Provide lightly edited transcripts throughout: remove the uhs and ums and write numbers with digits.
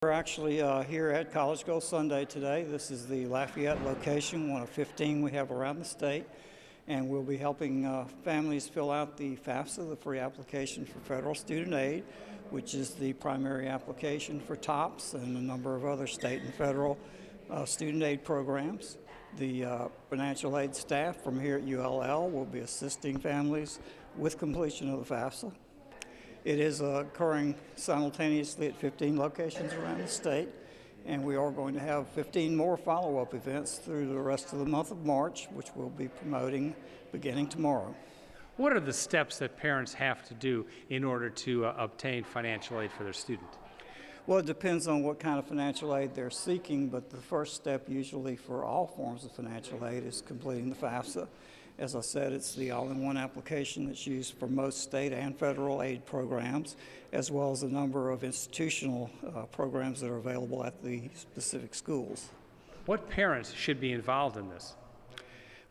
We're actually here at College Goal Sunday today. This is the Lafayette location, one of 15 we have around the state, and we'll be helping families fill out the FAFSA, the free application for federal student aid, which is the primary application for TOPS and a number of other state and federal student aid programs. The financial aid staff from here at ULL will be assisting families with completion of the FAFSA. It is occurring simultaneously at 15 locations around the state, and we are going to have 15 more follow-up events through the rest of the month of March, which we'll be promoting beginning tomorrow. What are the steps that parents have to do in order to obtain financial aid for their student? Well, it depends on what kind of financial aid they're seeking, but the first step usually for all forms of financial aid is completing the FAFSA. As I said, it's the all-in-one application that's used for most state and federal aid programs, as well as a number of institutional programs that are available at the specific schools. What parents should be involved in this?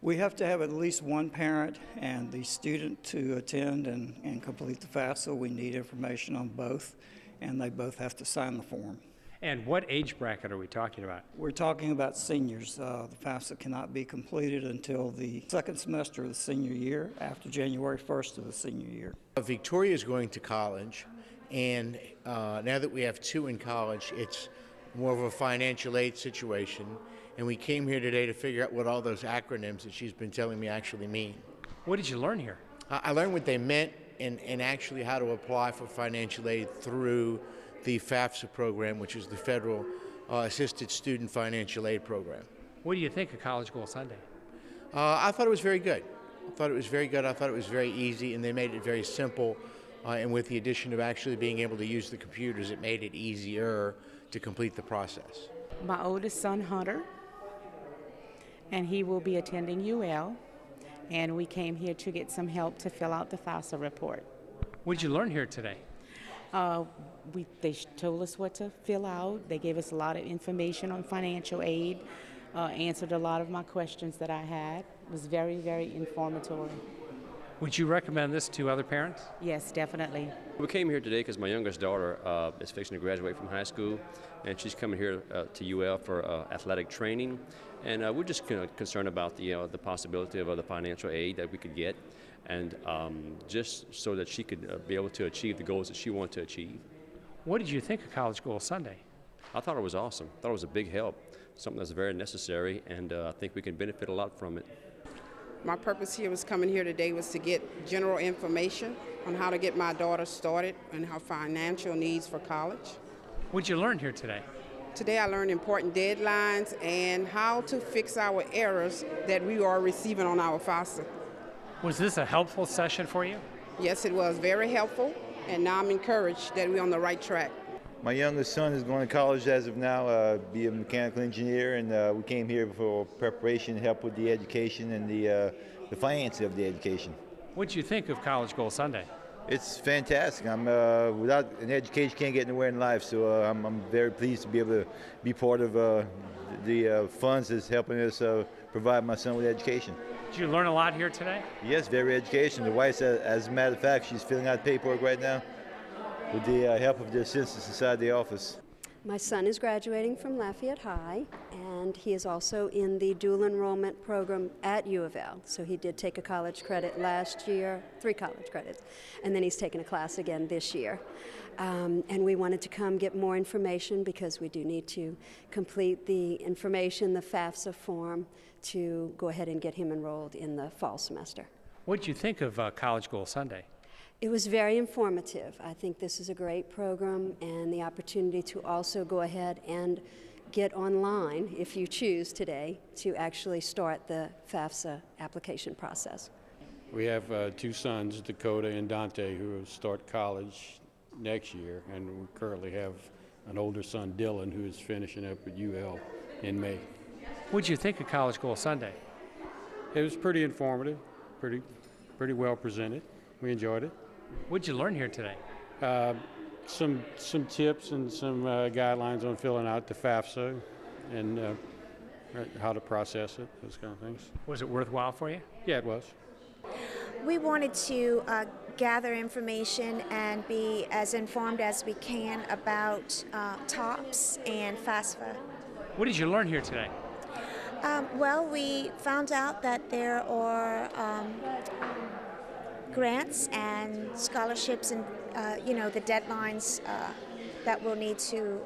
We have to have at least one parent and the student to attend and complete the FAFSA. We need information on both, and they both have to sign the form. And what age bracket are we talking about? We're talking about seniors. The FAFSA cannot be completed until the second semester of the senior year, after January 1st of the senior year. Victoria is going to college, and now that we have two in college, it's more of a financial aid situation, and we came here today to figure out what all those acronyms that she's been telling me actually mean. What did you learn here? I learned what they meant and actually how to apply for financial aid through the FAFSA program, which is the Federal Assisted Student Financial Aid Program. What do you think of College Goal Sunday? I thought it was very good. I thought it was very easy, and they made it very simple. And with the addition of actually being able to use the computers, it made it easier to complete the process. My oldest son, Hunter, and he will be attending UL, and we came here to get some help to fill out the FAFSA report. What did you learn here today? They told us what to fill out. They gave us a lot of information on financial aid, answered a lot of my questions that I had. It was very, very informative. Would you recommend this to other parents? Yes, definitely. We came here today because my youngest daughter is fixing to graduate from high school, and she's coming here to UL for athletic training. And we're just concerned about the possibility of the financial aid that we could get, and just so that she could be able to achieve the goals that she wants to achieve. What did you think of College Goal Sunday? I thought it was awesome. I thought it was a big help, something that's very necessary, and I think we can benefit a lot from it. My purpose here was coming here today was to get general information on how to get my daughter started and her financial needs for college. What did you learn here today? Today I learned important deadlines and how to fix our errors that we are receiving on our FAFSA. Was this a helpful session for you? Yes, it was very helpful, and now I'm encouraged that we're on the right track. My youngest son is going to college as of now, be a mechanical engineer, and we came here for preparation, help with the education and the finances of the education. What did you think of College Goal Sunday? It's fantastic. Without an education, can't get anywhere in life, so I'm very pleased to be able to be part of the funds that's helping us provide my son with education. Did you learn a lot here today? Yes, very educational. The wife, as a matter of fact, she's filling out paperwork right now with the help of the assistants inside the office. My son is graduating from Lafayette High, and he is also in the dual enrollment program at U of L. So he did take a college credit last year, 3 college credits, and then he's taken a class again this year. And we wanted to come get more information because we do need to complete the information, the FAFSA form, to go ahead and get him enrolled in the fall semester. What did you think of College Goal Sunday? It was very informative. I think this is a great program, and the opportunity to also go ahead and get online, if you choose today, to actually start the FAFSA application process. We have 2 sons, Dakota and Dante, who will start college next year, and we currently have an older son, Dylan, who is finishing up at UL in May. What did you think of College Goal Sunday? It was pretty informative, pretty well presented. We enjoyed it. What did you learn here today? Some tips and some guidelines on filling out the FAFSA and how to process it, those kind of things. Was it worthwhile for you? Yeah, it was. We wanted to gather information and be as informed as we can about TOPS and FAFSA. What did you learn here today? Well, we found out that there are grants and scholarships and, the deadlines that we'll need to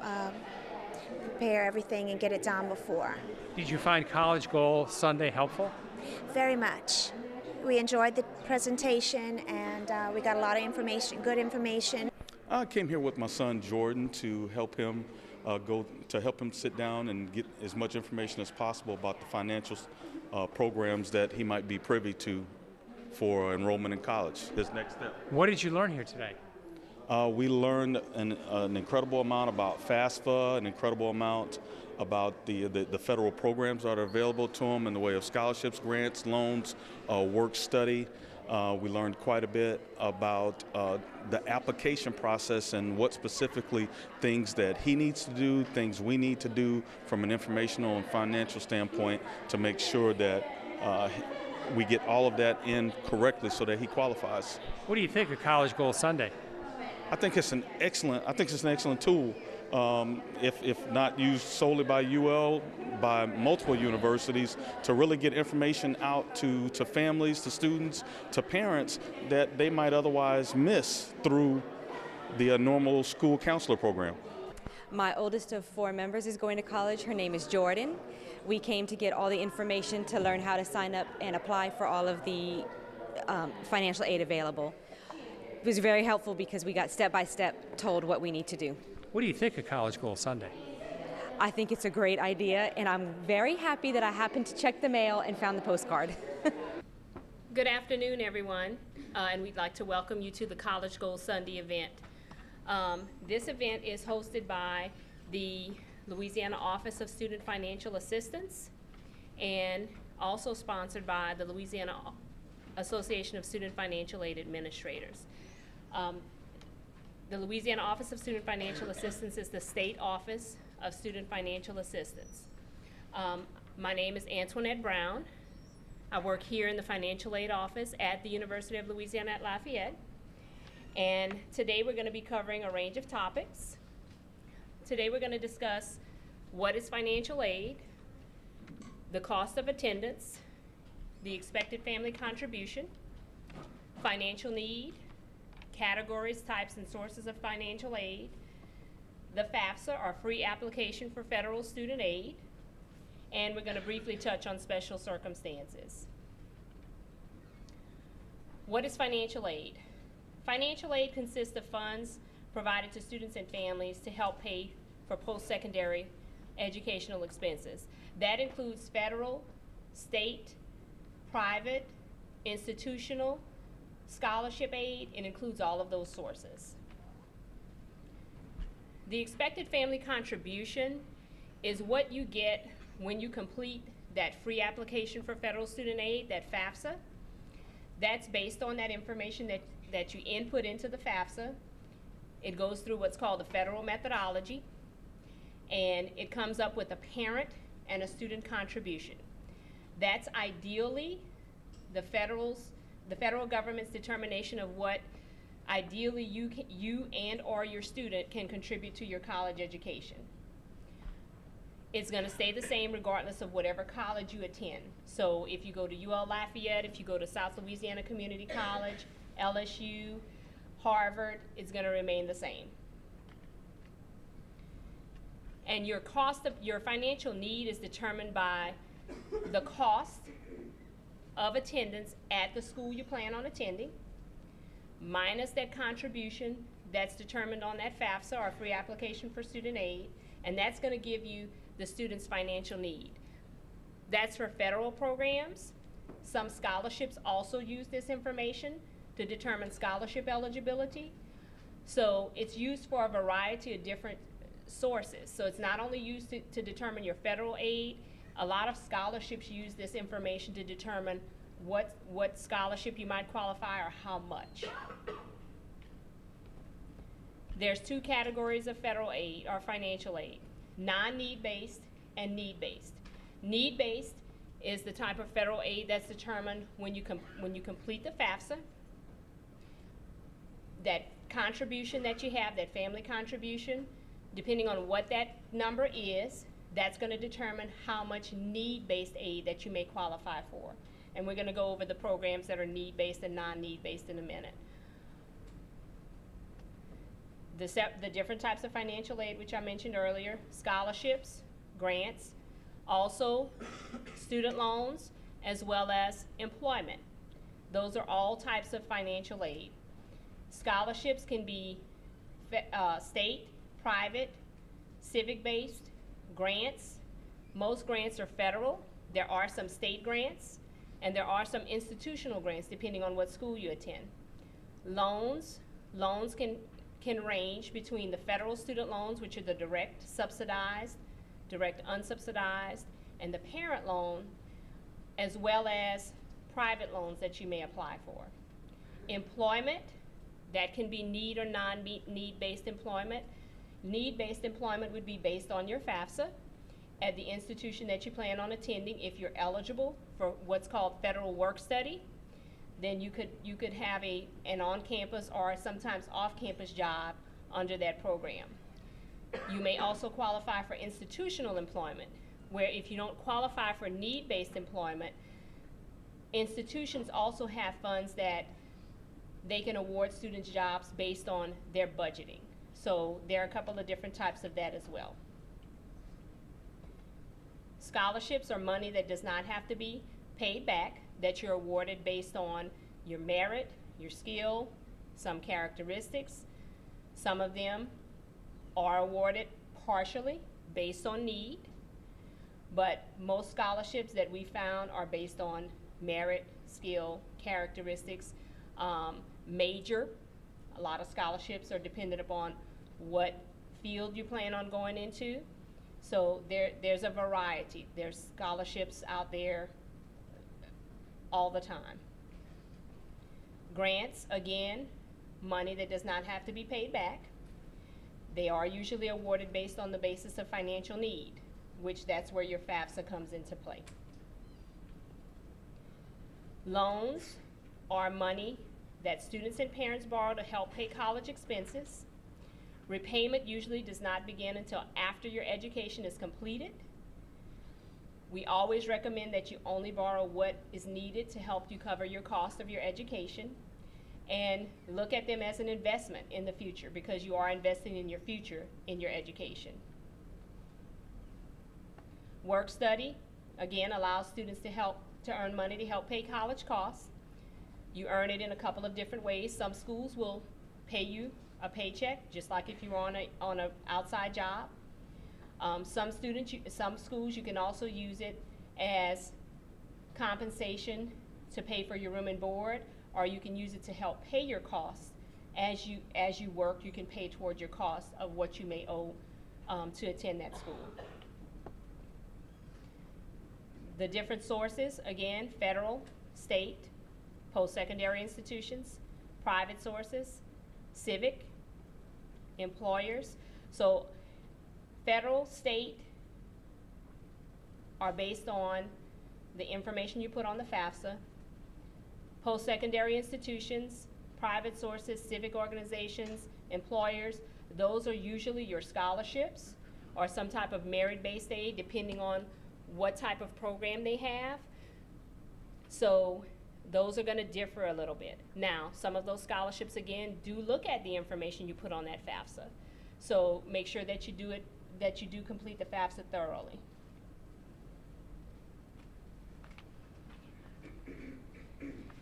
prepare everything and get it done before. Did you find College Goal Sunday helpful? Very much. We enjoyed the presentation and we got a lot of information, good information. I came here with my son Jordan to help him sit down and get as much information as possible about the financial programs that he might be privy to for enrollment in college, his next step. What did you learn here today? We learned an incredible amount about FAFSA, an incredible amount about the federal programs that are available to him in the way of scholarships, grants, loans, work study. We learned quite a bit about the application process and what specifically things that he needs to do, things we need to do from an informational and financial standpoint to make sure that we get all of that in correctly so that he qualifies. What do you think of College Goal Sunday? I think it's an excellent tool. If not used solely by UL, by multiple universities, to really get information out to families, to students, to parents that they might otherwise miss through the normal school counselor program. My oldest of 4 members is going to college. Her name is Jordan. We came to get all the information to learn how to sign up and apply for all of the financial aid available. It was very helpful because we got step-by-step told what we need to do. What do you think of College Goal Sunday? I think it's a great idea, and I'm very happy that I happened to check the mail and found the postcard. Good afternoon, everyone, and we'd like to welcome you to the College Goal Sunday event. This event is hosted by the Louisiana Office of Student Financial Assistance and also sponsored by the Louisiana Association of Student Financial Aid Administrators. The Louisiana Office of Student Financial Assistance is the state office of student financial assistance. My name is Antoinette Brown. I work here in the financial aid office at the University of Louisiana at Lafayette. And today we're going to be covering a range of topics. Today we're going to discuss what is financial aid, the cost of attendance, the expected family contribution, financial need, categories, types, and sources of financial aid, the FAFSA, or free application for federal student aid, and we're going to briefly touch on special circumstances. What is financial aid? Financial aid consists of funds provided to students and families to help pay for post-secondary educational expenses. That includes federal, state, private, institutional, scholarship aid. It includes all of those sources. The expected family contribution is what you get when you complete that free application for federal student aid, that FAFSA. That's based on that information that you input into the FAFSA. It goes through what's called the federal methodology, and it comes up with a parent and a student contribution. That's ideally the federal government's determination of what ideally you and or your student can contribute to your college education. It's going to stay the same regardless of whatever college you attend. So if you go to UL Lafayette, if you go to South Louisiana Community College, LSU, Harvard, it's going to remain the same. And your financial need is determined by the cost of attendance at the school you plan on attending, minus that contribution that's determined on that FAFSA, or free application for student aid, and that's going to give you the student's financial need. That's for federal programs. Some scholarships also use this information to determine scholarship eligibility. So it's used for a variety of different sources. So it's not only used to determine your federal aid. A lot of scholarships use this information to determine what scholarship you might qualify or how much. There's 2 categories of federal aid or financial aid: non-need-based and need-based. Need-based is the type of federal aid that's determined when you complete the FAFSA. That contribution that you have, that family contribution, depending on what that number is, that's going to determine how much need-based aid that you may qualify for. And we're going to go over the programs that are need-based and non-need-based in a minute. The different types of financial aid, which I mentioned earlier: scholarships, grants, also student loans, as well as employment. Those are all types of financial aid. Scholarships can be state, private, civic-based. Grants, most grants are federal. There are some state grants, and there are some institutional grants depending on what school you attend. Loans can range between the federal student loans, which are the direct subsidized, direct unsubsidized, and the parent loan, as well as private loans that you may apply for. Employment, that can be need or non-need-based employment. Need-based employment would be based on your FAFSA at the institution that you plan on attending. If you're eligible for what's called federal work study, then you could have an on-campus or sometimes off-campus job under that program. You may also qualify for institutional employment, where if you don't qualify for need-based employment, institutions also have funds that they can award students jobs based on their budgeting. So there are a couple of different types of that as well. Scholarships are money that does not have to be paid back, that you're awarded based on your merit, your skill, some characteristics. Some of them are awarded partially based on need, but most scholarships that we found are based on merit, skill, characteristics, major. A lot of scholarships are dependent upon what field you plan on going into. So there's a variety. There's scholarships out there all the time. Grants, again, money that does not have to be paid back. They are usually awarded based on the basis of financial need, which that's where your FAFSA comes into play. Loans are money that students and parents borrow to help pay college expenses. Repayment usually does not begin until after your education is completed. We always recommend that you only borrow what is needed to help you cover your cost of your education, and look at them as an investment in the future, because you are investing in your future in your education. Work study, again, allows students to earn money to help pay college costs. You earn it in a couple of different ways. Some schools will pay you a paycheck, just like if you were on an outside job. Some schools, you can also use it as compensation to pay for your room and board, or you can use it to help pay your costs. As you work, you can pay toward your cost of what you may owe to attend that school. The different sources, again, federal, state, post-secondary institutions, private sources, civic, employers. So federal, state are based on the information you put on the FAFSA. Post-secondary institutions, private sources, civic organizations, employers, those are usually your scholarships or some type of merit-based aid, depending on what type of program they have. So those are going to differ a little bit. Now, some of those scholarships, again, do look at the information you put on that FAFSA. So make sure that you do complete the FAFSA thoroughly.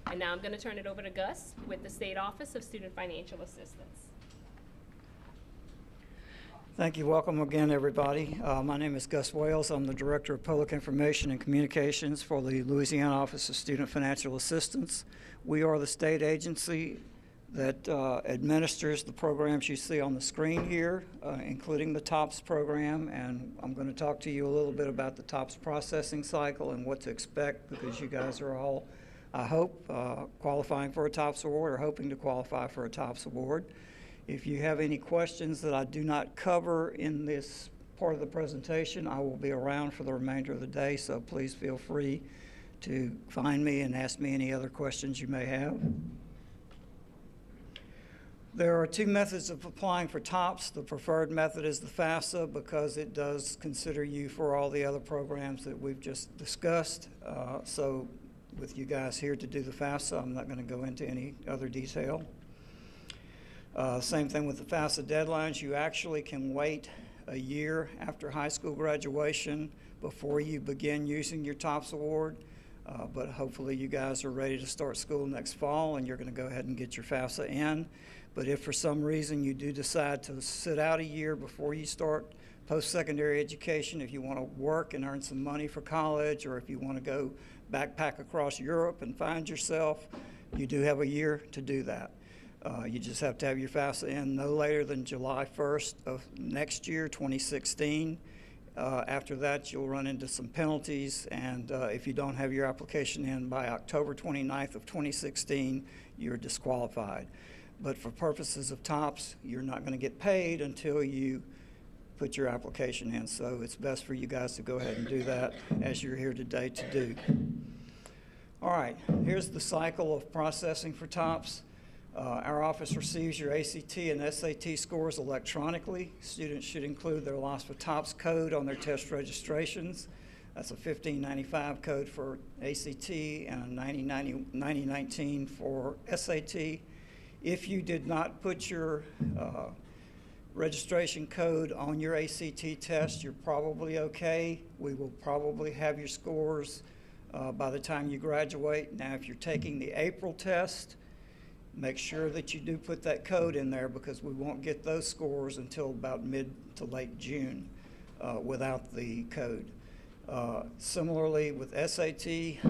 And now I'm going to turn it over to Gus with the State Office of Student Financial Assistance. Thank you. Welcome again, everybody. My name is Gus Wales. I'm the Director of Public Information and Communications for the Louisiana Office of Student Financial Assistance. We are the state agency that administers the programs you see on the screen here, including the TOPS program, and I'm going to talk to you a little bit about the TOPS processing cycle and what to expect, because you guys are all, I hope, qualifying for a TOPS award or hoping to qualify for a TOPS award. If you have any questions that I do not cover in this part of the presentation. I will be around for the remainder of the day, so please feel free to find me and ask me any other questions you may have. There are two methods of applying for TOPS. The preferred method is the FAFSA because it does consider you for all the other programs that we've just discussed. So with you guys here to do the FAFSA, I'm not going to go into any other detail. Same thing with the FAFSA deadlines. You actually can wait a year after high school graduation before you begin using your TOPS award. But hopefully you guys are ready to start school next fall and you're going to go ahead and get your FAFSA in. But if for some reason you do decide to sit out a year before you start post-secondary education, if you want to work and earn some money for college, or if you want to go backpack across Europe and find yourself, you do have a year to do that. You just have to have your FAFSA in no later than July 1st of next year, 2016. After that, you'll run into some penalties, and if you don't have your application in by October 29th of 2016, you're disqualified. But for purposes of TOPS, you're not going to get paid until you put your application in. So it's best for you guys to go ahead and do that as you're here today to do. All right, here's the cycle of processing for TOPS. Our office receives your ACT and SAT scores electronically. Students should include their loss for TOPS code on their test registrations. That's a 1595 code for ACT and a 9019 for SAT. If you did not put your registration code on your ACT test, you're probably okay. We will probably have your scores by the time you graduate. Now, if you're taking the April test, make sure that you do put that code in there because we won't get those scores until about mid to late June without the code. Similarly with SAT,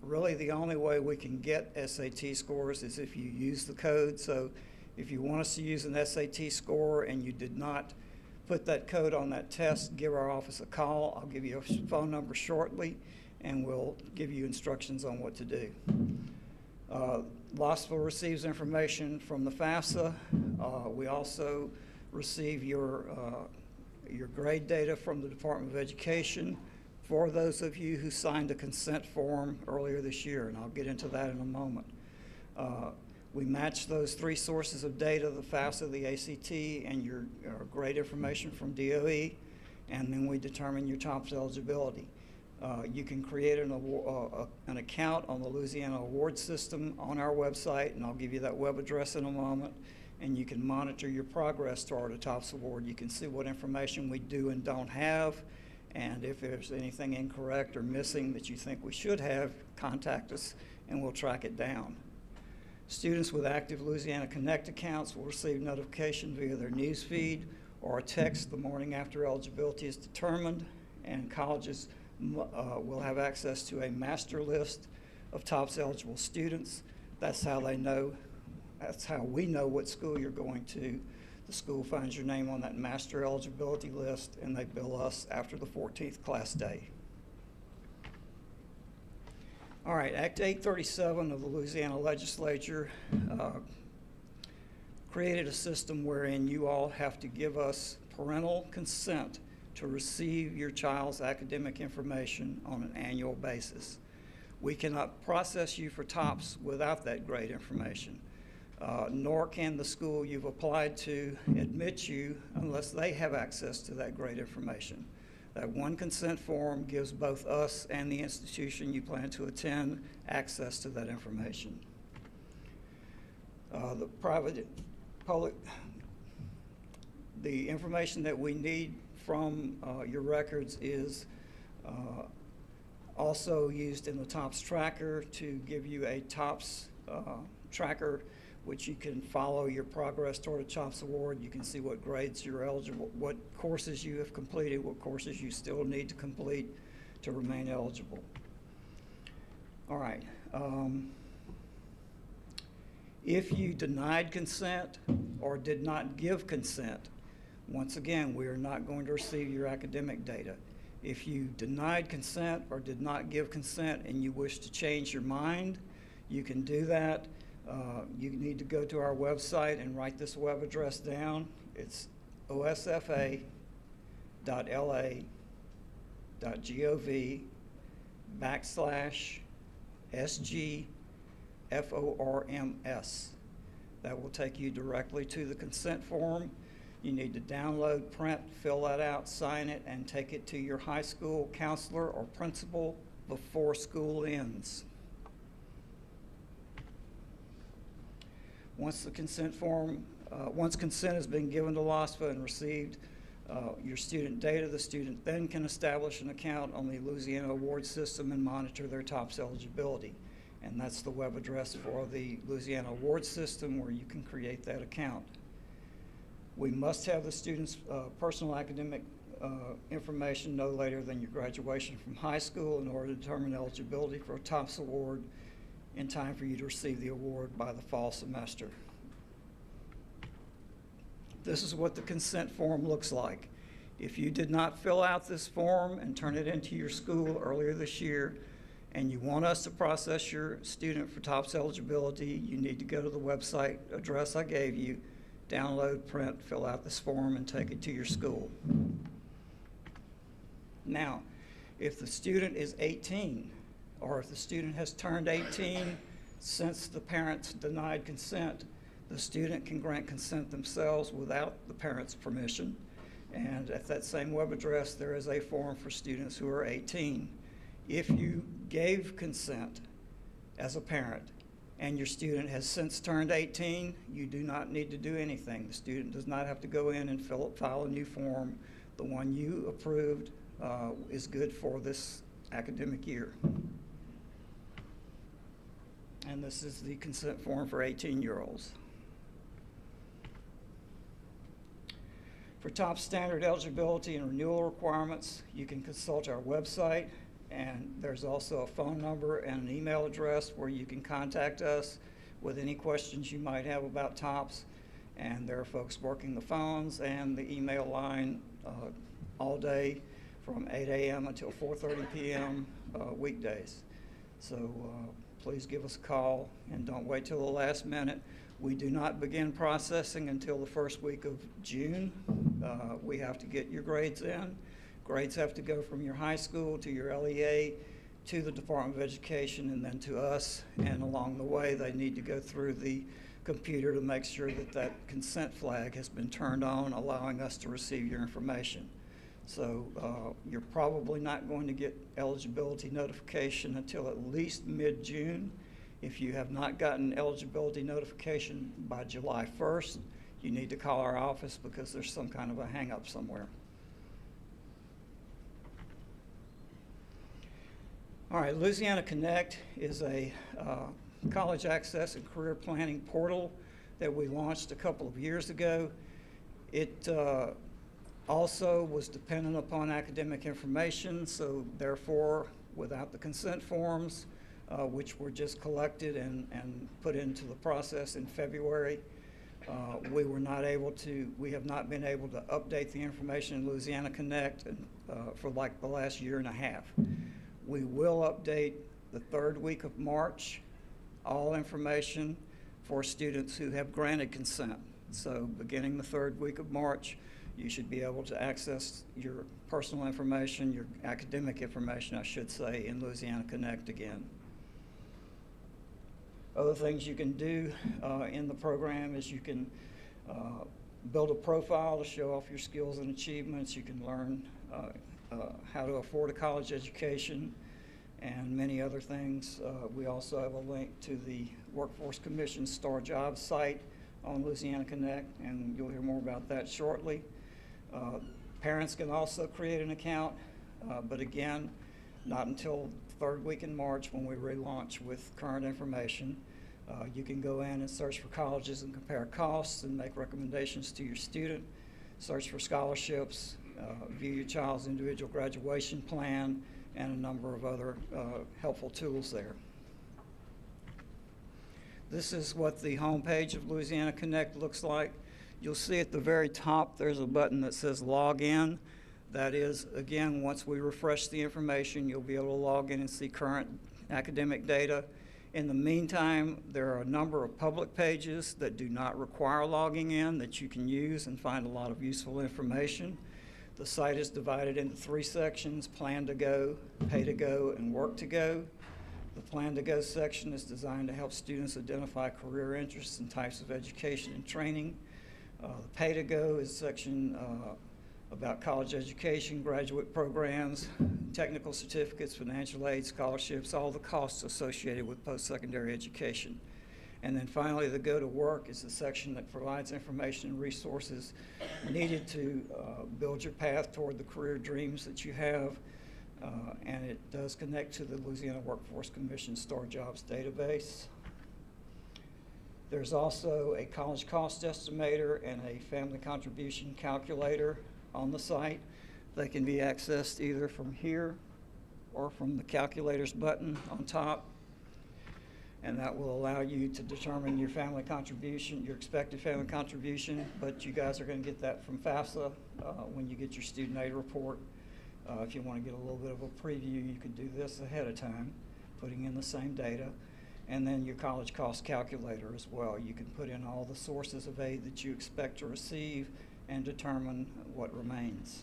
really the only way we can get SAT scores is if you use the code. So if you want us to use an SAT score and you did not put that code on that test, give our office a call. I'll give you a phone number shortly and we'll give you instructions on what to do. Lossville receives information from the FAFSA. We also receive your grade data from the Department of Education for those of you who signed a consent form earlier this year, and I'll get into that in a moment. We match those three sources of data, the FAFSA, the ACT, and your grade information from DOE, and then we determine your TOPS eligibility. You can create an account on the Louisiana award system on our website, and I'll give you that web address in a moment, and you can monitor your progress toward a TOPS award. You can see what information we do and don't have, and if there's anything incorrect or missing that you think we should have, contact us and we'll track it down. Students with active Louisiana Connect accounts will receive notification via their news feed or a text the morning after eligibility is determined, and colleges will have access to a master list of TOPS eligible students. That's how they know, that's how we know what school you're going to. The school finds your name on that master eligibility list and they bill us after the 14th class day. All right, Act 837 of the Louisiana Legislature created a system wherein you all have to give us parental consent to receive your child's academic information on an annual basis. We cannot process you for TOPS without that grade information, nor can the school you've applied to admit you unless they have access to that grade information. That one consent form gives both us and the institution you plan to attend access to that information. The information that we need from your records is also used in the TOPS tracker to give you a TOPS tracker which you can follow your progress toward a TOPS award. You can see what grades you're eligible, what courses you have completed, what courses you still need to complete to remain eligible. All right. If you denied consent or did not give consent, once again, we are not going to receive your academic data. If you denied consent or did not give consent and you wish to change your mind, you can do that. You need to go to our website and write this web address down. It's osfa.louisiana.gov www.la.gov/SGFORMS. That will take you directly to the consent form. You need to download, print, fill that out, sign it, and take it to your high school counselor or principal before school ends. Once consent has been given to LOSFA and received your student data, the student then can establish an account on the Louisiana award system and monitor their TOPS eligibility. And that's the web address for the Louisiana award system where you can create that account. We must have the student's personal academic information no later than your graduation from high school in order to determine eligibility for a TOPS award in time for you to receive the award by the fall semester. This is what the consent form looks like. If you did not fill out this form and turn it into your school earlier this year, and you want us to process your student for TOPS eligibility, you need to go to the website address I gave you, download, print, fill out this form, and take it to your school. Now, if the student is 18, or if the student has turned 18 since the parents denied consent, the student can grant consent themselves without the parent's permission. And at that same web address, there is a form for students who are 18. If you gave consent as a parent and your student has since turned 18, you do not need to do anything. The student does not have to go in and file a new form. The one you approved is good for this academic year. And this is the consent form for 18-year-olds. For TOPS standard eligibility and renewal requirements, you can consult our website, and there's also a phone number and an email address where you can contact us with any questions you might have about TOPS. And there are folks working the phones and the email line all day from 8 a.m. until 4:30 p.m. Weekdays. So please give us a call and don't wait till the last minute. We do not begin processing until the first week of June. We have to get your grades in. Grades have to go from your high school to your LEA to the Department of Education and then to us. And along the way, they need to go through the computer to make sure that that consent flag has been turned on, allowing us to receive your information. So you're probably not going to get eligibility notification until at least mid-June. If you have not gotten eligibility notification by July 1st, you need to call our office because there's some kind of a hang-up somewhere. All right, Louisiana Connect is a college access and career planning portal that we launched a couple of years ago. It also was dependent upon academic information, so therefore, without the consent forms, which were just collected and put into the process in February, we have not been able to update the information in Louisiana Connect for like the last year and a half. We will update the third week of March, all information for students who have granted consent. So beginning the third week of March, you should be able to access your personal information, your academic information, I should say, in Louisiana Connect again. Other things you can do in the program is you can build a profile to show off your skills and achievements. You can learn how to afford a college education and many other things. We also have a link to the Workforce Commission Star Jobs site on Louisiana Connect, and you'll hear more about that shortly. Parents can also create an account, but again, not until the third week in March when we relaunch with current information. You can go in and search for colleges and compare costs and make recommendations to your student, search for scholarships, view your child's individual graduation plan, and a number of other helpful tools there. This is what the homepage of Louisiana Connect looks like. You'll see at the very top there's a button that says log in. That is, again, once we refresh the information, you'll be able to log in and see current academic data. In the meantime, there are a number of public pages that do not require logging in that you can use and find a lot of useful information. The site is divided into 3 sections: Plan to Go, Pay to Go, and Work to Go. The Plan to Go section is designed to help students identify career interests and types of education and training. The Pay to Go is a section about college education, graduate programs, technical certificates, financial aid, scholarships, all the costs associated with post-secondary education. And then finally, the Go to Work is a section that provides information and resources needed to build your path toward the career dreams that you have. And it does connect to the Louisiana Workforce Commission STAR Jobs database. There's also a college cost estimator and a family contribution calculator on the site. They can be accessed either from here or from the calculators button on top. And that will allow you to determine your family contribution, your expected family contribution, but you guys are going to get that from FAFSA when you get your student aid report. If you want to get a little bit of a preview, you can do this ahead of time, putting in the same data. And then your college cost calculator as well. You can put in all the sources of aid that you expect to receive and determine what remains.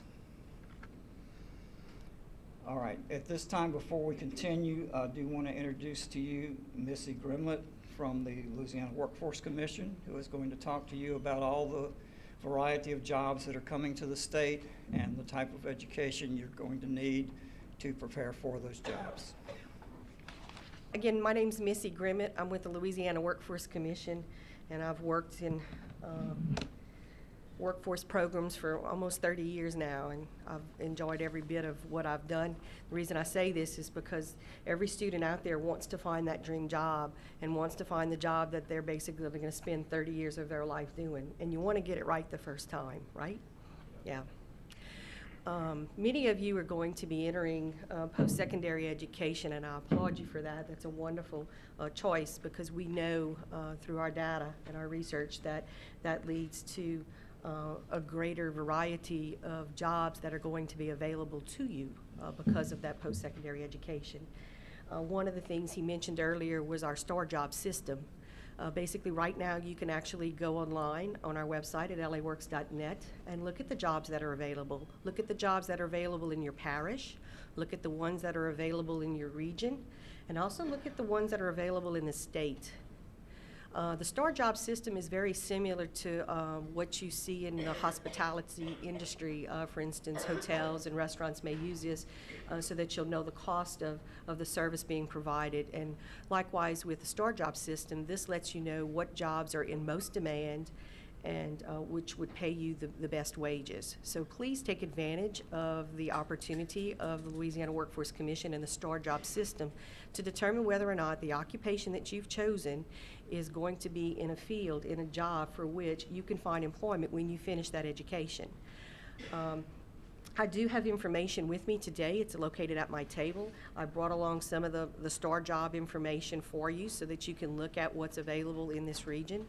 All right, at this time, before we continue, I do want to introduce to you Missy Grimlett from the Louisiana Workforce Commission, who is going to talk to you about all the variety of jobs that are coming to the state and the type of education you're going to need to prepare for those jobs. Again, my name's Missy Grimmett. I'm with the Louisiana Workforce Commission, and I've worked in workforce programs for almost 30 years now, and I've enjoyed every bit of what I've done. The reason I say this is because every student out there wants to find that dream job and wants to find the job that they're basically going to spend 30 years of their life doing, and you want to get it right the first time, right? Yeah. Many of you are going to be entering post-secondary education, and I applaud you for that. That's a wonderful choice, because we know through our data and our research that that leads to a greater variety of jobs that are going to be available to you because of that post-secondary education. One of the things he mentioned earlier was our STAR job system. Basically, right now, you can actually go online on our website at laworks.net and look at the jobs that are available. Look at the jobs that are available in your parish. Look at the ones that are available in your region. And also look at the ones that are available in the state. The STAR job system is very similar to what you see in the hospitality industry. For instance, hotels and restaurants may use this so that you'll know the cost of the service being provided. And likewise with the STAR job system, this lets you know what jobs are in most demand and which would pay you the best wages. So please take advantage of the opportunity of the Louisiana Workforce Commission and the STAR job system to determine whether or not the occupation that you've chosen is going to be in a field, in a job for which you can find employment when you finish that education. I do have information with me today. It's located at my table. I brought along some of the STAR job information for you so that you can look at what's available in this region.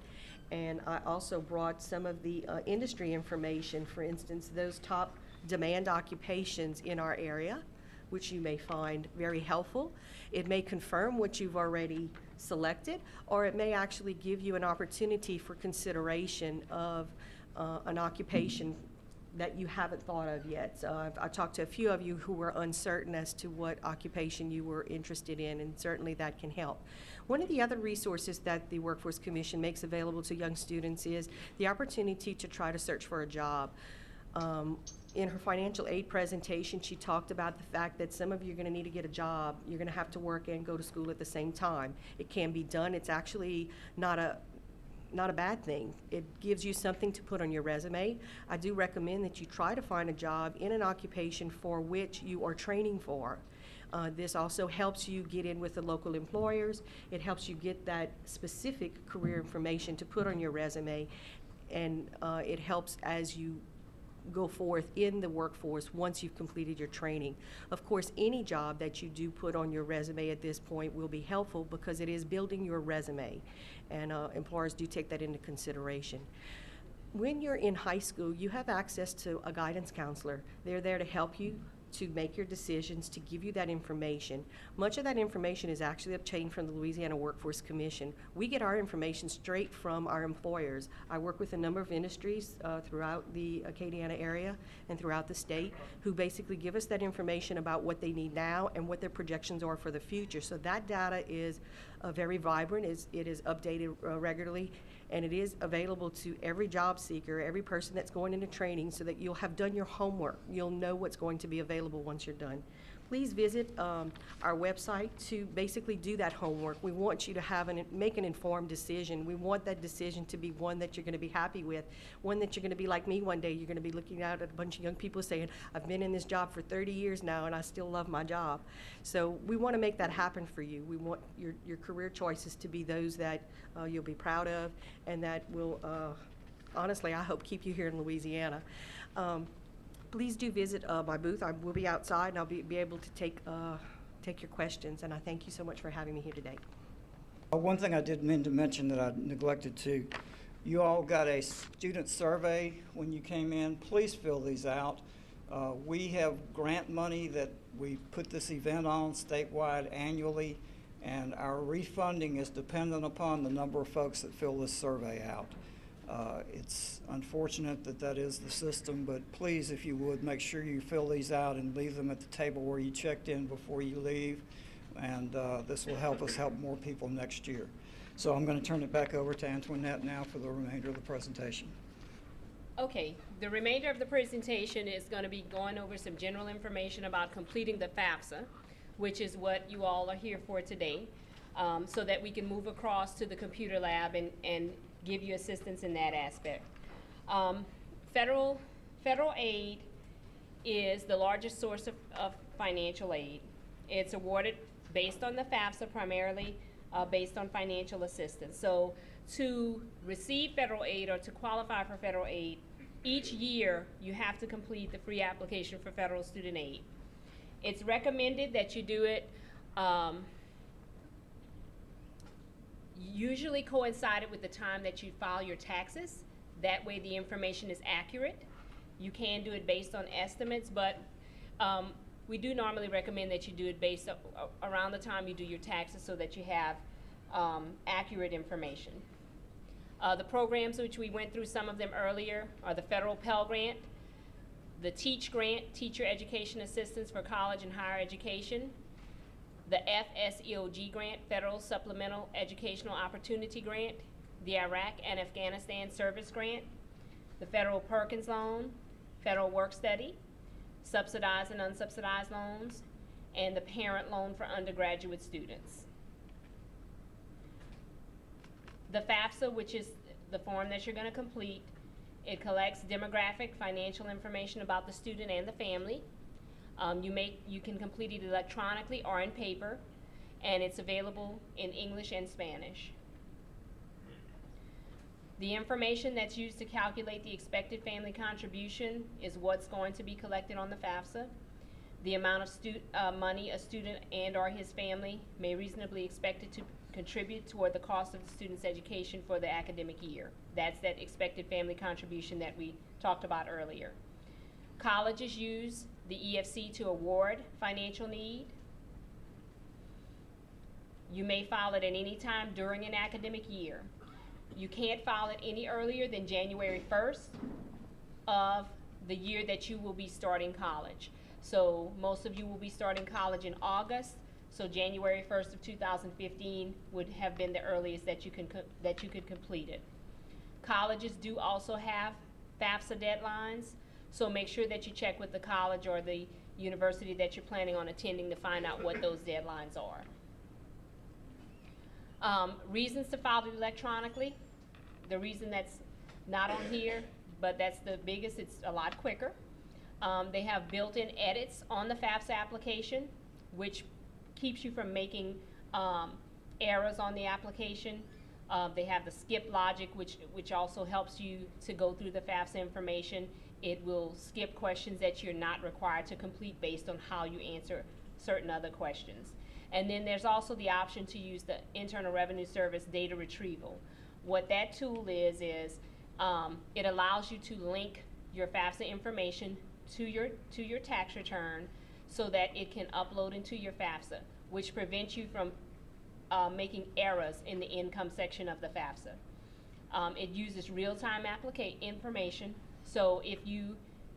And I also brought some of the industry information, for instance, those top demand occupations in our area, which you may find very helpful. It may confirm what you've already selected, or it may actually give you an opportunity for consideration of an occupation that you haven't thought of yet. So I talked to a few of you who were uncertain as to what occupation you were interested in, and certainly that can help. One of the other resources that the Workforce Commission makes available to young students is the opportunity to try to search for a job. In her financial aid presentation, she talked about the fact that some of you are going to need to get a job. You're going to have to work and go to school at the same time. It can be done. It's actually not a bad thing. It gives you something to put on your resume. I do recommend that you try to find a job in an occupation for which you are training for. This also helps you get in with the local employers. It helps you get that specific career information to put on your resume, and it helps as you go forth in the workforce once you've completed your training. Of course, any job that you do put on your resume at this point will be helpful because it is building your resume, and employers do take that into consideration. When you're in high school, you have access to a guidance counselor. They're there to help you to make your decisions, to give you that information. Much of that information is actually obtained from the Louisiana Workforce Commission. We get our information straight from our employers. I work with a number of industries throughout the Acadiana area and throughout the state who basically give us that information about what they need now and what their projections are for the future. So that data is very vibrant. It is updated regularly, and it is available to every job seeker, every person that's going into training, so that you'll have done your homework. You'll know what's going to be available once you're done. Please visit our website to basically do that homework. We want you to make an informed decision. We want that decision to be one that you're going to be happy with, one that you're going to be like me one day. You're going to be looking out at a bunch of young people saying, I've been in this job for 30 years now and I still love my job. So we want to make that happen for you. We want your career choices to be those that you'll be proud of and that will, honestly, I hope keep you here in Louisiana. Please do visit my booth. I will be outside, and I'll be able to take your questions. And I thank you so much for having me here today. One thing I did mean to mention that I neglected to, you all got a student survey when you came in. Please fill these out. We have grant money that we put this event on statewide annually, and our refunding is dependent upon the number of folks that fill this survey out. It's unfortunate that that is the system, but please, if you would, make sure you fill these out and leave them at the table where you checked in before you leave, and this will help us help more people next year. So I'm going to turn it back over to Antoinette now for the remainder of the presentation. Okay, the remainder of the presentation is going to be going over some general information about completing the FAFSA, which is what you all are here for today, so that we can move across to the computer lab and give you assistance in that aspect. Federal aid is the largest source of financial aid. It's awarded based on the FAFSA, primarily based on financial assistance. So to receive federal aid or to qualify for federal aid, each year you have to complete the free application for federal student aid. It's recommended that you do it usually coincided with the time that you file your taxes. That way the information is accurate. You can do it based on estimates, but we do normally recommend that you do it based around the time you do your taxes so that you have accurate information. The programs which we went through some of them earlier are the federal Pell Grant, the TEACH Grant, Teacher Education Assistance for College and Higher Education, the FSEOG Grant, Federal Supplemental Educational Opportunity Grant, the Iraq and Afghanistan Service Grant, the Federal Perkins Loan, Federal Work Study, subsidized and unsubsidized loans, and the Parent Loan for undergraduate students. The FAFSA, which is the form that you're going to complete, it collects demographic, financial information about the student and the family. You can complete it electronically or in paper, and it's available in English and Spanish. The information that's used to calculate the expected family contribution is what's going to be collected on the FAFSA. The amount of money a student and or his family may reasonably expect to contribute toward the cost of the student's education for the academic year. That's that expected family contribution that we talked about earlier. Colleges use the EFC to award financial need. You may file it at any time during an academic year. You can't file it any earlier than January 1st of the year that you will be starting college. So most of you will be starting college in August, so January 1st of 2015 would have been the earliest that you could complete it. Colleges do also have FAFSA deadlines, so make sure that you check with the college or the university that you're planning on attending to find out what those deadlines are. Reasons to file it electronically. The reason that's not on here, but that's the biggest, it's a lot quicker. They have built-in edits on the FAFSA application, which keeps you from making errors on the application. They have the skip logic, which also helps you to go through the FAFSA information. It will skip questions that you're not required to complete based on how you answer certain other questions. And then there's also the option to use the Internal Revenue Service data retrieval. What that tool is it allows you to link your FAFSA information to your tax return so that it can upload into your FAFSA, which prevents you from making errors in the income section of the FAFSA. It uses real-time information, so if you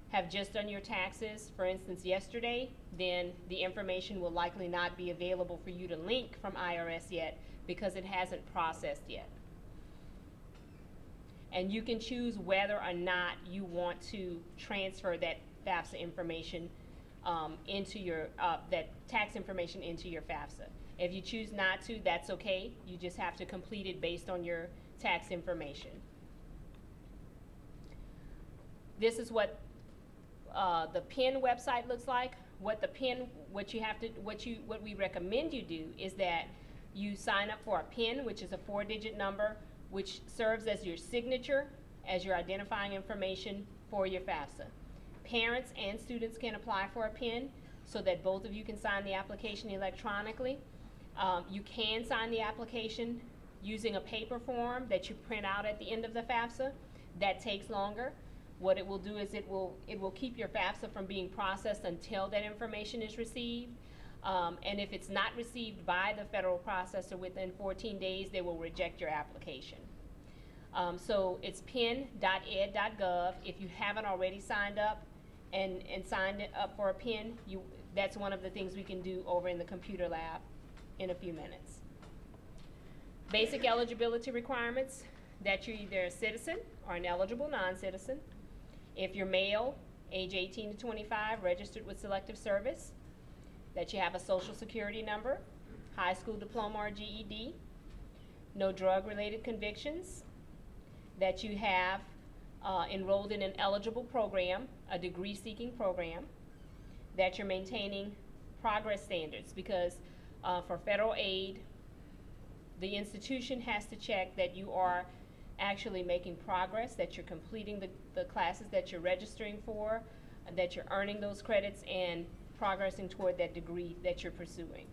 have just done your taxes, for instance, yesterday, then the information will likely not be available for you to link from IRS yet because it hasn't processed yet. And you can choose whether or not you want to transfer that FAFSA information into your, that tax information into your FAFSA. If you choose not to, that's okay. You just have to complete it based on your tax information. This is what the PIN website looks like. What we recommend you do is that you sign up for a PIN, which is a 4-digit number, which serves as your signature, as your identifying information for your FAFSA. Parents and students can apply for a PIN so that both of you can sign the application electronically. You can sign the application using a paper form that you print out at the end of the FAFSA. That takes longer. What it will do is it will keep your FAFSA from being processed until that information is received. And if it's not received by the federal processor within 14 days, they will reject your application. So it's pin.ed.gov. If you haven't already signed up and signed up for a PIN, that's one of the things we can do over in the computer lab in a few minutes. Basic eligibility requirements: that you're either a citizen or an eligible non-citizen. If you're male, age 18 to 25, registered with Selective Service, that you have a social security number, high school diploma or GED, no drug-related convictions, that you have enrolled in an eligible program, a degree-seeking program, that you're maintaining progress standards, because for federal aid, the institution has to check that you are actually making progress, that you're completing the classes that you're registering for, that you're earning those credits and progressing toward that degree that you're pursuing.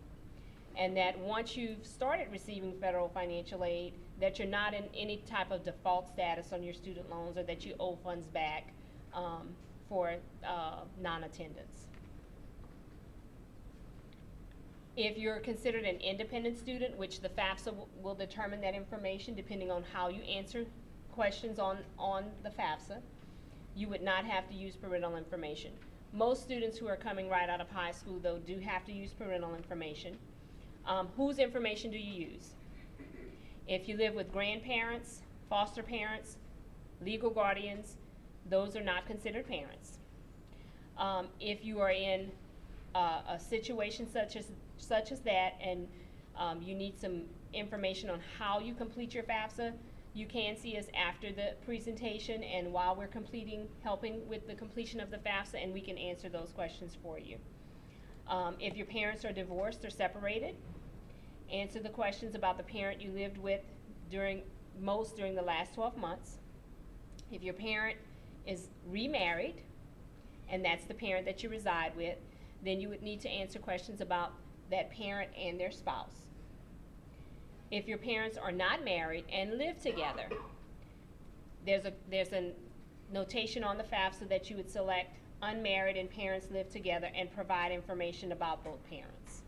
And that once you've started receiving federal financial aid, that you're not in any type of default status on your student loans, or that you owe funds back for non-attendance. If you're considered an independent student, which the FAFSA will determine that information depending on how you answer questions on the FAFSA, you would not have to use parental information. Most students who are coming right out of high school, though, do have to use parental information. Whose information do you use? If you live with grandparents, foster parents, legal guardians, those are not considered parents. If you are in a situation such as that, and you need some information on how you complete your FAFSA, you can see us after the presentation and while we're helping with the completion of the FAFSA, and we can answer those questions for you. If your parents are divorced or separated, answer the questions about the parent you lived with during the last 12 months. If your parent is remarried, and that's the parent that you reside with, then you would need to answer questions about that parent and their spouse. If your parents are not married and live together, there's a notation on the FAFSA that you would select unmarried and parents live together and provide information about both parents.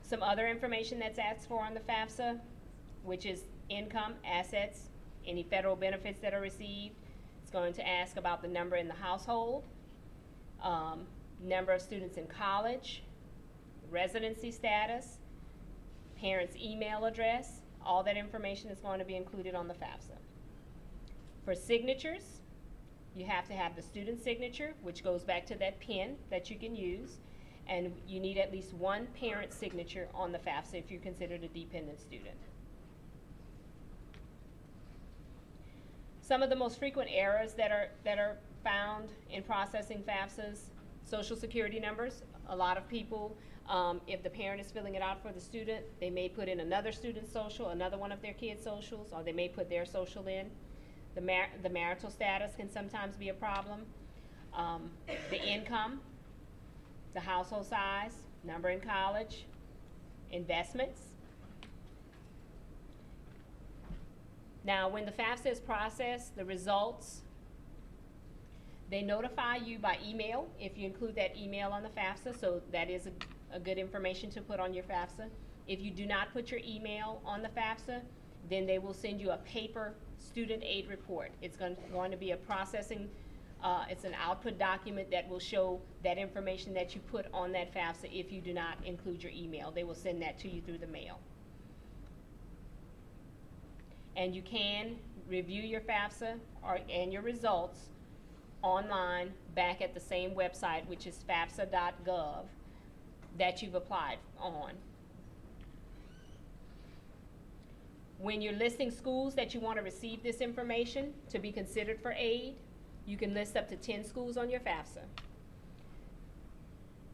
Some other information that's asked for on the FAFSA, which is income, assets, any federal benefits that are received. It's going to ask about the number in the household, number of students in college, residency status, parents' email address. All that information is going to be included on the FAFSA. For signatures, you have to have the student signature, which goes back to that PIN that you can use, and you need at least one parent signature on the FAFSA if you're considered a dependent student. Some of the most frequent errors that are found in processing FAFSAs: social security numbers. A lot of people, if the parent is filling it out for the student, they may put in another student's social, another one of their kids' socials, or they may put their social in. The marital status can sometimes be a problem. The income, the household size, number in college, investments. Now, when the FAFSA is processed, the results, They notify you by email if you include that email on the FAFSA, so that is a good information to put on your FAFSA. If you do not put your email on the FAFSA, then they will send you a paper student aid report. It's going to be a processing, it's an output document that will show that information that you put on that FAFSA if you do not include your email. They will send that to you through the mail. And you can review your FAFSA and your results online back at the same website, which is fafsa.gov, that you've applied on. When you're listing schools that you want to receive this information to be considered for aid, you can list up to 10 schools on your FAFSA.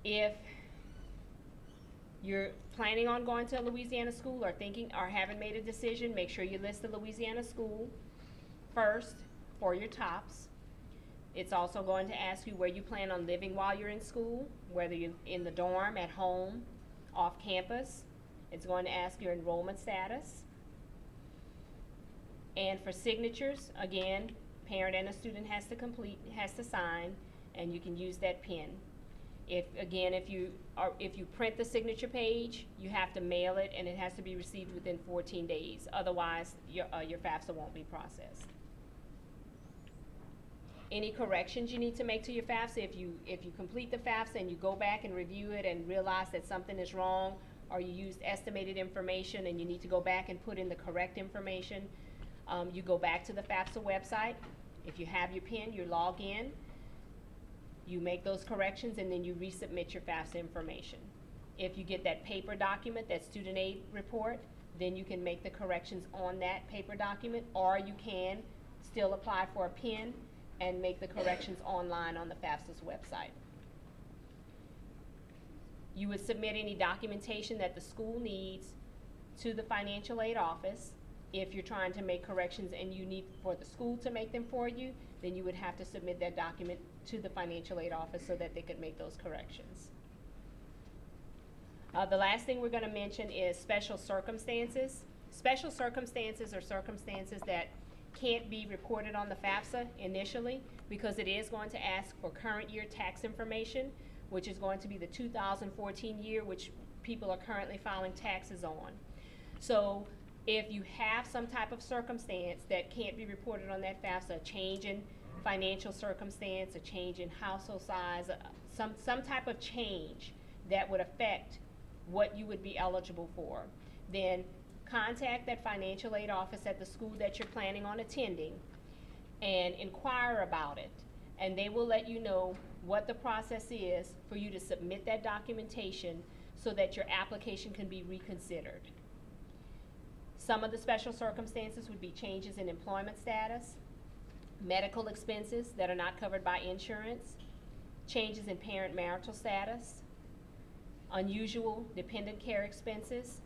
If you're planning on going to a Louisiana school or thinking or haven't made a decision, make sure you list the Louisiana school first for your tops. It's also going to ask you where you plan on living while you're in school, whether you're in the dorm, at home, off campus. It's going to ask your enrollment status. And for signatures, again, parent and a student has to sign, and you can use that pen. If you print the signature page, you have to mail it, and it has to be received within 14 days. Otherwise, your FAFSA won't be processed. Any corrections you need to make to your FAFSA, if you complete the FAFSA and you go back and review it and realize that something is wrong, or you used estimated information and you need to go back and put in the correct information, you go back to the FAFSA website. If you have your pen, you log in, you make those corrections, and then you resubmit your FAFSA information. If you get that paper document, that student aid report, then you can make the corrections on that paper document, or you can still apply for a pen and make the corrections online on the FAFSA's website. You would submit any documentation that the school needs to the financial aid office. If you're trying to make corrections and you need for the school to make them for you, then you would have to submit that document to the financial aid office so that they could make those corrections. The last thing we're going to mention is special circumstances. Special circumstances are circumstances that can't be reported on the FAFSA initially, because it is going to ask for current year tax information, which is going to be the 2014 year, which people are currently filing taxes on. So if you have some type of circumstance that can't be reported on that FAFSA, a change in financial circumstance, a change in household size, some type of change that would affect what you would be eligible for, then contact that financial aid office at the school that you're planning on attending and inquire about it. And they will let you know what the process is for you to submit that documentation so that your application can be reconsidered. Some of the special circumstances would be changes in employment status, medical expenses that are not covered by insurance, changes in parent marital status, unusual dependent care expenses.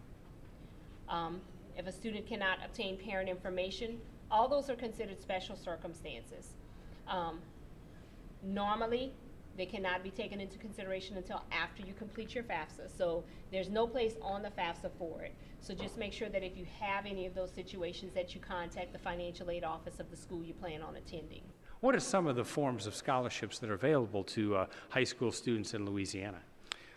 If a student cannot obtain parent information, all those are considered special circumstances. Normally, they cannot be taken into consideration until after you complete your FAFSA. So there's no place on the FAFSA for it. So just make sure that if you have any of those situations that you contact the financial aid office of the school you plan on attending. What are some of the forms of scholarships that are available to high school students in Louisiana?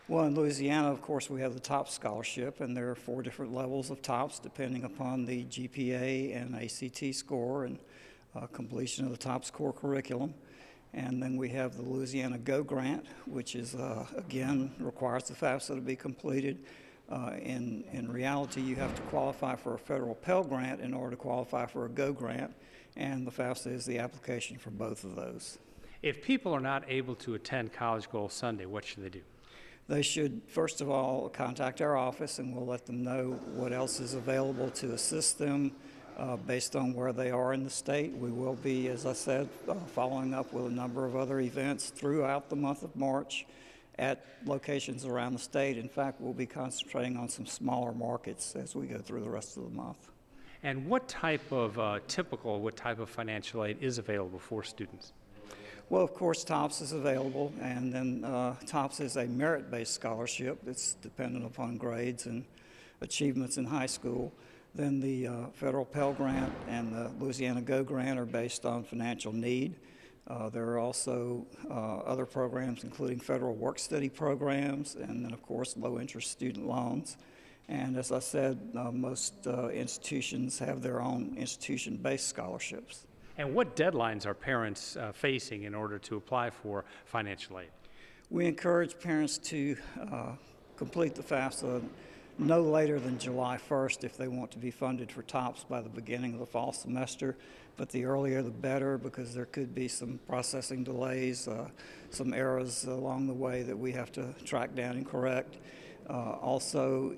Well, in Louisiana, of course, we have the TOPS scholarship, and there are 4 different levels of TOPS depending upon the GPA and ACT score and completion of the TOPS core curriculum. And then we have the Louisiana Go Grant, which is, again, requires the FAFSA to be completed. In reality, you have to qualify for a federal Pell Grant in order to qualify for a Go Grant, and the FAFSA is the application for both of those. If people are not able to attend College Goal Sunday, what should they do? They should, first of all, contact our office, and we'll let them know what else is available to assist them based on where they are in the state. We will be, as I said, following up with a number of other events throughout the month of March at locations around the state. In fact, we'll be concentrating on some smaller markets as we go through the rest of the month. And what type of what type of financial aid is available for students? Well, of course, TOPS is available, and then TOPS is a merit-based scholarship. It's dependent upon grades and achievements in high school. Then the federal Pell Grant and the Louisiana Go Grant are based on financial need. There are also other programs, including federal work-study programs, and then, of course, low-interest student loans. And as I said, most institutions have their own institution-based scholarships. And what deadlines are parents facing in order to apply for financial aid? We encourage parents to complete the FAFSA no later than July 1st if they want to be funded for TOPS by the beginning of the fall semester, but the earlier the better, because there could be some processing delays, some errors along the way that we have to track down and correct. Also,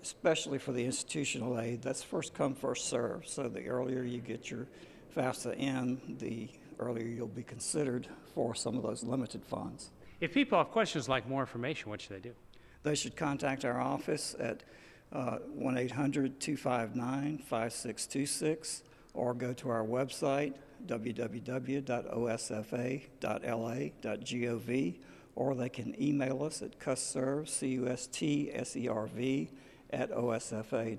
especially for the institutional aid, that's first come, first served. So the earlier you get your FAFSA in, the earlier you'll be considered for some of those limited funds. If people have questions like more information, what should they do? They should contact our office at 1-800-259-5626 or go to our website, www.osfa.la.gov, or they can email us at custserv, C-U-S-T-S-E-R-V, @osfa.la.gov.